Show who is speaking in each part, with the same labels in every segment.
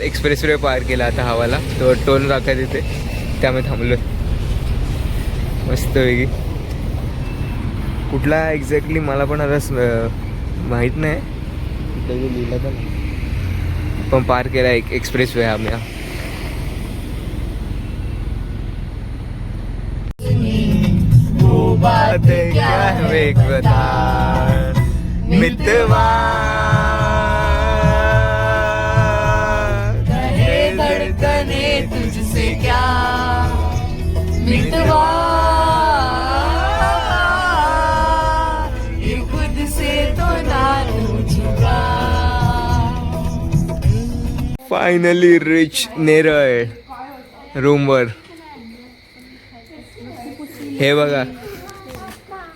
Speaker 1: Expressway पार केला आता हवाला तो टोल नाका तिथे त्यामुळे थांबलोय मस्त वेगळी. कुठला एक्झॅक्टली मला पण आता माहीत नाही लिहिलं तर पण पार केला एक एक्सप्रेसवे आम्ही. मितवा धड़कने तुझसे क्या मितवा ये खुद से तो ना तुझका. फायनली रिच नेरळ रूमवर. हे बघा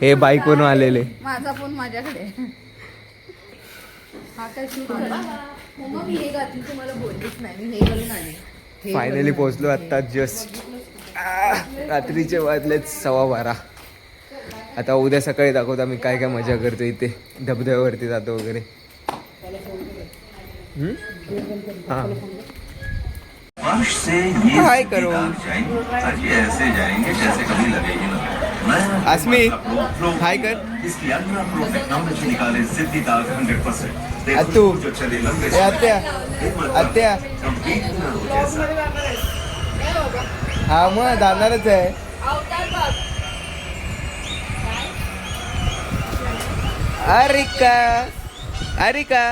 Speaker 1: हे बाईकवरून आलेले.
Speaker 2: माझा फोन माझ्याकडे. हा काय शूट करा मम्मा मी हे घातली तुम्हाला बोललीच नाही मी हे घालून आले.
Speaker 1: फायनली पोहोचलो आत्ता जस्ट. रात्रीचे वाजलेत 12:15. आता उद्या सकाळी दाखवतो आम्ही काय काय मजा करतो इथे धबधब्यावरती जातो वगैरे. हां हाय करो आसमी हाय कर. अत्तू आत्या आत्या हा मग जाणारच आहे. अरिका अरिका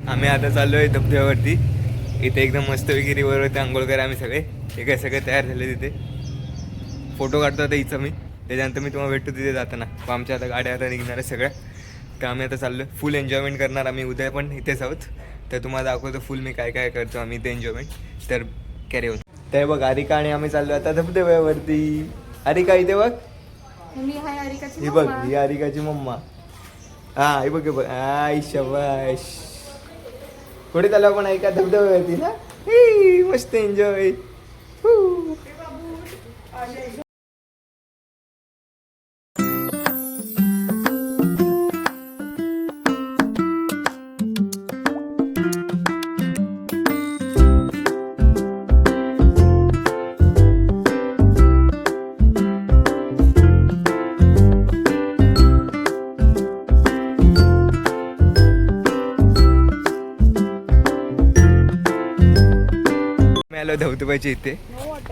Speaker 1: आम्ही आता चाललोय धबधब्यावरती. इथे एकदम मस्तपैकी रिव्हरवरती आंघोळ करा आम्ही सगळे. हे काय सगळे तयार झाले तिथे. फोटो काढतो आता हिचा मी. त्याच्यानंतर मी तुम्हाला भेटतो तिथे जाताना. आमच्या आता गाड्या आता निघणार आहे सगळ्या. तर आम्ही आता चाललो फुल एन्जॉयमेंट करणार. आम्ही उद्या पण इथेच आहोत. तर तुम्हाला दाखवतो फुल मी काय काय करतो आम्ही इथे एन्जॉयमेंट. तर कॅरी होत ते बघ अरिका आणि आम्ही चाललो आता धबधब्यावरती. अरिका इथे बघ ही बघ ही अरिकाची मम्मा. हा हे बघ बघ आय शबाश. कुठे चाललो आपण ऐका धबधब्यावरती ना. मस्त एन्जॉय. आलो धबधब्याच्या इथे.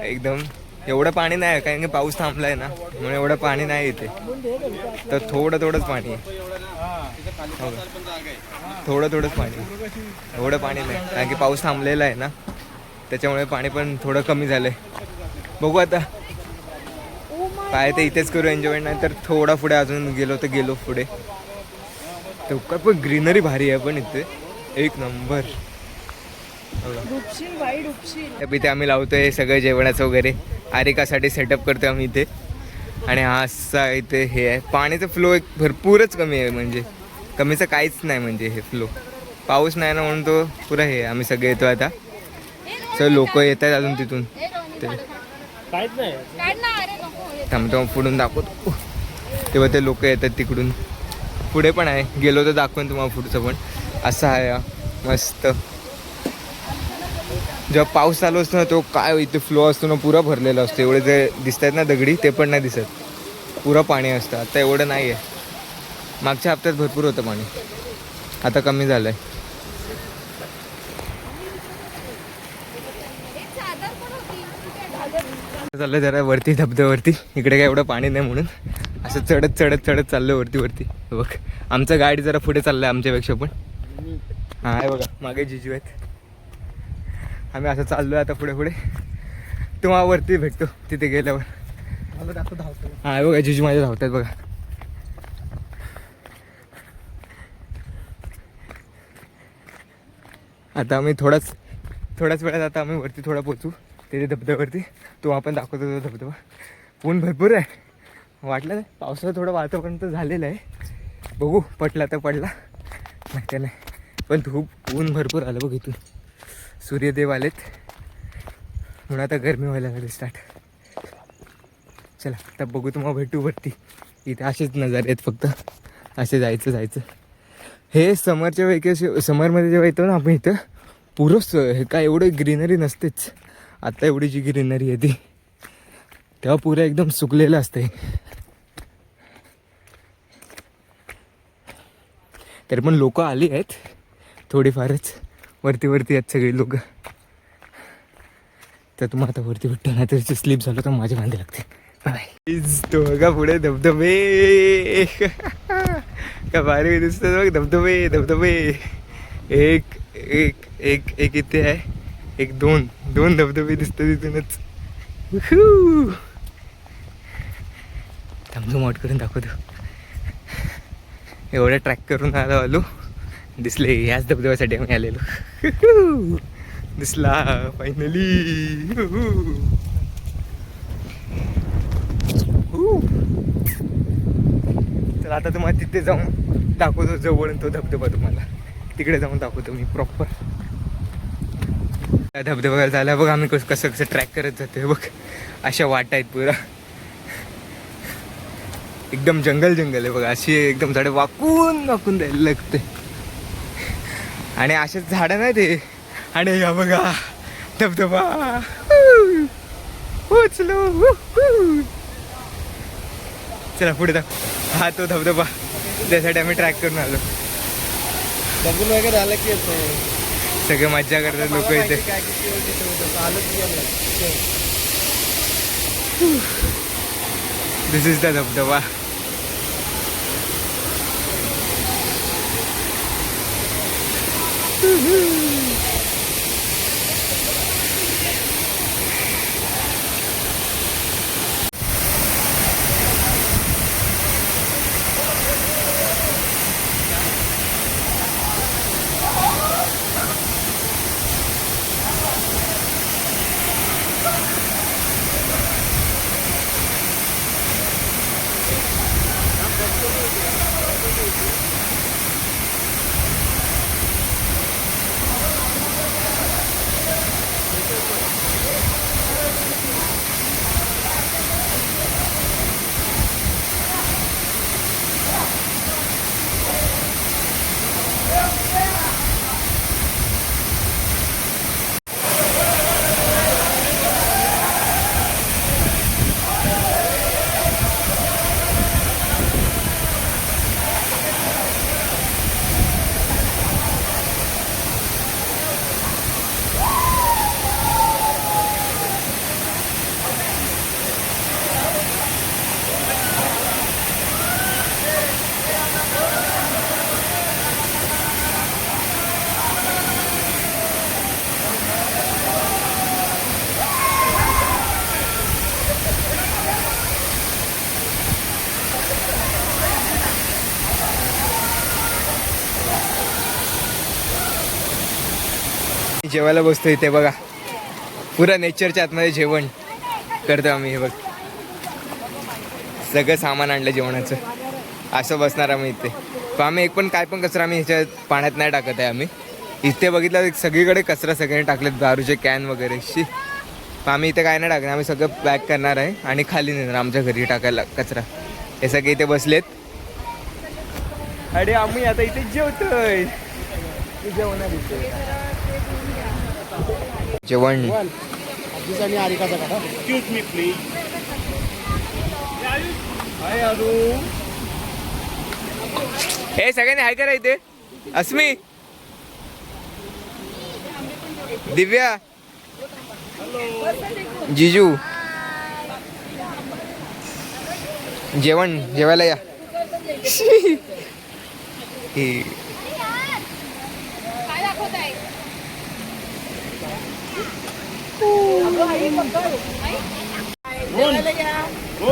Speaker 1: एकदम एवढं पाणी नाही कारण की पाऊस थांबलाय ना म्हणून एवढं पाणी नाही इथे. तर थोडंच पाणी आहे. थोडंच पाणी. एवढं पाणी नाही कारण की पाऊस थांबलेला आहे ना त्याच्यामुळे पाणी पण थोडं कमी झालंय. बघू आता काय ते इथेच करू एन्जॉयमेंट. नाही तर थोडा पुढे अजून गेलो पुढे. तर पण ग्रीनरी भारी आहे पण इथे एक नंबर. इथे आम्ही लावतोय सगळं जेवणाचं वगैरे. आरिकासाठी सेटअप करतोय आम्ही इथे. आणि हा असा इथे हे आहे. पाण्याचा फ्लो एक भरपूरच कमी आहे म्हणजे कमीचं काहीच नाही म्हणजे हे फ्लो. पाऊस नाही ना म्हणून तो पुरा हे आम्ही सगळे येतो आता. सगळे लोक येत आहेत अजून तिथून. थांबतो पुढून दाखवतो. तेव्हा ते लोक येतात तिकडून. पुढे पण आहे गेलो तर दाखवून तुम्हाला पुढचं पण. असं आहे मस्त. जेव्हा पाऊस चालू असतो ना तो काय इथे फ्लो असतो ना पुरा भरलेला असतो. एवढे जे दिसत आहेत ना दगडी ते पण नाही दिसत. पुरा पाणी असतं. आता एवढं नाही आहे. मागच्या हप्त्यात भरपूर होतं पाणी. आता कमी झालं आहे. चाललं जरा वरती धबधब्यावरती. इकडे काय एवढं पाणी नाही म्हणून असं चढत चाललं वरती. बघ आमचं गाडी जरा पुढे चाललं आहे आमच्यापेक्षा पण. हां आहे बघा मागे जिजू आहेत. आम्ही असं चाललो आहे आता पुढे. तुम्हाला वरती भेटतो तिथे गेल्यावर. हां बघा जिजू माझ्या धावतात बघा. आता आम्ही थोड्याच वेळात आता आम्ही वरती थोडा पोचू तिथे धबधब्यावरती. तो आपण दाखवतो तो धबधबा. ऊन भरपूर आहे. वाटलं नाही पावसाचं थोडं वातावरण तर झालेलं आहे. बघू पडला तर पडला नाही नाही. पण खूप ऊन भरपूर आलं बघ इथून. सूर्यदेव आलेत म्हणून आता गरमी व्हायला लागली स्टार्ट. चला आता बघू तुम्हाला भेटू वरती. इथे असेच नजारे आहेत फक्त, असे जायचं. हे समरच्या वेकेशन समरमध्ये जेव्हा येतो ना आपण इथं पुरंच हे काय एवढं ग्रीनरी नसतेच. आता एवढी जी ग्रीनरी आहे ती तेव्हा पुरं एकदम सुकलेलं असते. तरी पण लोक आली आहेत थोडीफारच, वरती आहेत सगळी लोक. तर तुम्हाला आता वरती भेटतो ना, तर स्लीप झालं तर माझ्या बांधे लागते. तो बघा पुढे धबधबे का भारी दिसतात बघ, धबधबे. एक एक एक एक इथे आहे, एक दोन धबधबे दिसतात इथूनच. थांबतो मोठ करून दाखवतो. एवढं ट्रॅक करून आलो दिसले, याच धबधब्यासाठी आम्ही आलेलो. दिसला फायनली. तर आता तुम्हाला तिथे जाऊन दाखवतो, जवळ तो धबधबा तुम्हाला तिकडे जाऊन दाखवतो मी प्रॉपर. त्या धबधब्याला झाला बघ आम्ही कसं ट्रॅक करत जातोय बघ. अशा वाटा आहेत पुरा, एकदम जंगल आहे बघा. अशी एकदम झाडं वाकून द्यायला लागते. आणि असेच झाडं नाही ते. आणि या बघा धबधबा उचलो. चला पुढे दाखव. हा तो धबधबा, त्यासाठी आम्ही ट्रॅक करून आलो.
Speaker 3: बघून वगैरे आलं की येतो,
Speaker 1: सगळे मज्जा करतात लोक इथे. दिस इज द धबधबा. जेवायला बसतो इथे बघा, पुरा नेचरच्या आतमध्ये जेवण करतो आम्ही. हे बघ सगळं सामान आणलं जेवणाचं. असं बसणार आम्ही इथे. पण आम्ही एक पण काय पण कचरा आम्ही ह्याच्यात पाण्यात नाही टाकत आहे. आम्ही इथे बघितलं सगळीकडे कचरा सगळ्यांनी टाकलेत, दारूचे कॅन वगैरे. पण आम्ही इथे काय नाही टाकणार, आम्ही सगळं पॅक करणार आहे आणि खाली नेणार आमच्या घरी टाकायला कचरा. हे सगळे इथे बसलेत. अरे आम्ही आता इथे जेवतोय. जेवणार इथे जेवण. हे सगळ्यांनी हाय करा इथे. अस्मी, दिव्या, जिजू, जेवण जेवायला या.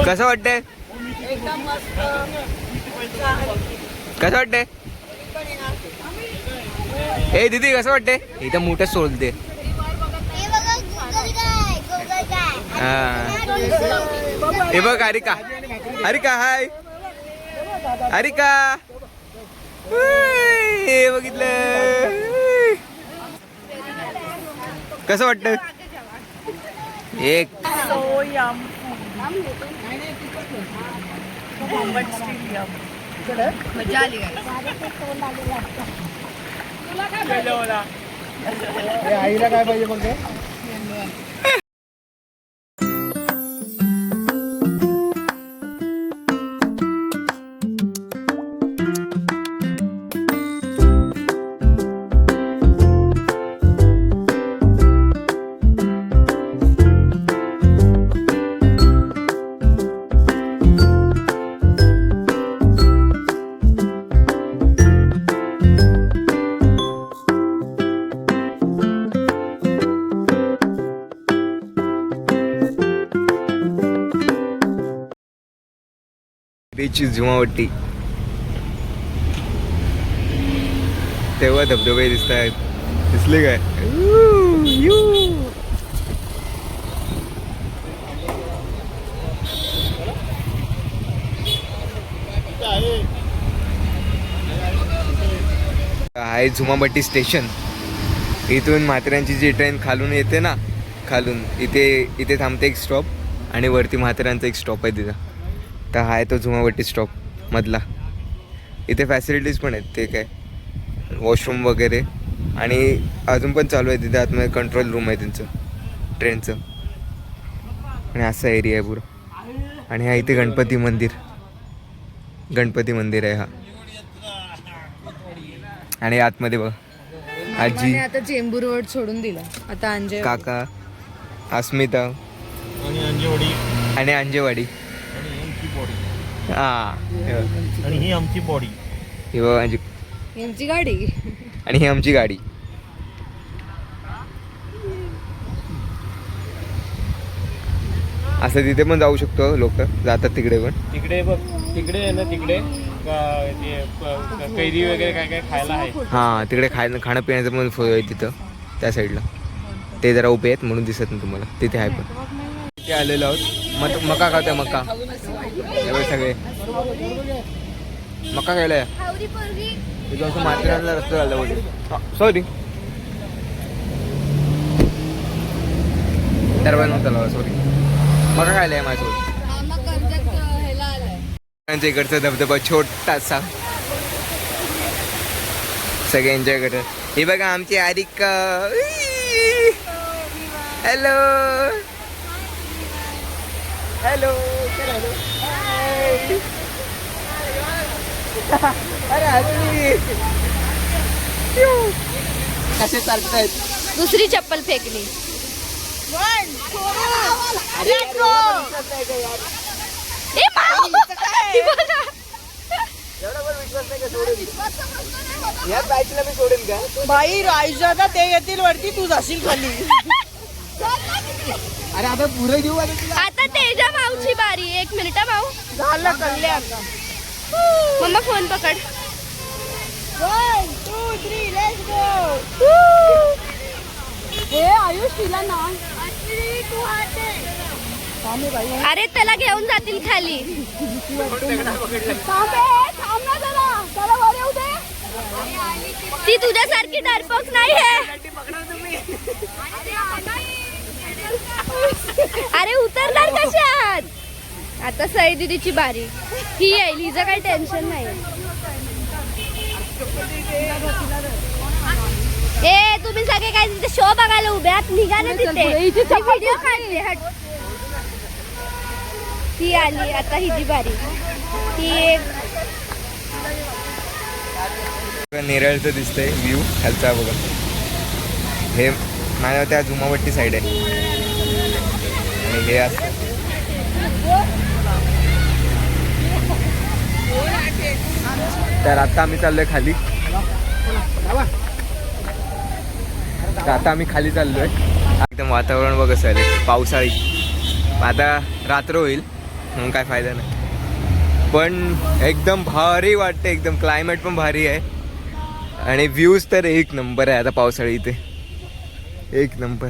Speaker 1: कसं वाटतंय? कसं वाटतंय? ए दीदी कसं वाटतंय? इथं मोठं सोलते. हे बघ हरिका, हरिका हाय, हरिका. हे बघितलं कसं वाटतं? एक
Speaker 2: मजा आली काय
Speaker 3: आईला काय पाहिजे मग ते
Speaker 1: त्याची झुमावटी तेव्हा धबधबे दिसत आहेत दिसले काय आहे झुमाबट्टी स्टेशन. इथून म्हाताऱ्यांची जी ट्रेन खालून येते ना खालून इथे थांबते एक स्टॉप आणि वरती म्हाताऱ्यांचा एक स्टॉप आहे तिथं. तर हा आहे तो झुमाबट्टी स्टॉप मधला. इथे फॅसिलिटीज पण आहेत ते काय वॉशरूम वगैरे आणि अजून पण चालू आहे तिथे आतमध्ये कंट्रोल रूम आहे त्यांचं ट्रेनचं आणि असा एरिया आहे पुरा. आणि हा इथे गणपती मंदिर आहे हा. आणि आतमध्ये बघ आजी
Speaker 2: आता चेंबूर रोड सोडून दिला आता अंजय
Speaker 1: काका अस्मिता आणि अंजेवाडी हा
Speaker 3: आणि ही आमची बॉडी
Speaker 1: ही बघ
Speaker 2: यांची गाडी
Speaker 1: आणि ही आमची गाडी. असं तिथे पण जाऊ शकतो लोक जातात तिकडे पण.
Speaker 3: तिकडे बघ तिकडे आहे ना तिकडे कैरी वगैरे काय काय खायला आहे.
Speaker 1: हां तिकडे खाणं पिण्याचं पण सोय आहे तिथं त्या साईडला. ते जरा उभे आहेत म्हणून दिसत नाही तुम्हाला तिथे आहे पण. तिथे आलेलो आहोत मका खातोय मका एवढे सगळे मका खायला तिथं असं माथेरानला रस्ता झाला बोलले सॉरी दरबार नव्हता सॉरी मका खायला आहे माझ्यासोबत. त्यांच्या इकडचा धबधबा छोटासा सगळे एन्जॉय करतात. हे बघा आमची आरिका हॅलो हॅलो कसे चालतायत.
Speaker 2: दुसरी चप्पल फेकली
Speaker 4: बाई रायजादा ते येतील वरती तू जाशील खाली.
Speaker 1: अरे आता पुरे घेऊ
Speaker 2: आता तेजा माऊची बारी. 1 मिनिट माऊ
Speaker 4: झालं कळले आता.
Speaker 2: मम्मा फोन पकड.
Speaker 4: 1 2 3 लेट्स गो. हे आयुष तिला ना
Speaker 2: अरे त्याला घेऊन जातील खाली. ती तुझ्यासारखी डरपोक नाही आहे. अरे उतरणार कशात. आता सई दीदीची बारी. ही येईल हिचं काही टेन्शन नाही. ए तुम्ही सगळे काय तिथे शो बघायला उभे आहात. निघा ना तिथे व्हिडिओ काढले. हट ती आली आता हिची बारी. ती एक
Speaker 1: नेरळचं दिसतंय व्ह्यू खालचा बघा. हे माझ्या त्या झुमावट्टी साईड आहे आणि हे असं तर आता आम्ही चाललोय खाली. तर आता आम्ही खाली चाललोय. एकदम वातावरण बघ कसं आहे पावसाळी. आता रात्र होईल म्हणून काय फायदा नाही पण एकदम भारी वाटते. एकदम क्लायमेट पण भारी आहे आणि व्ह्यूज तर एक नंबर आहे आता पावसाळी इथे एक नंबर.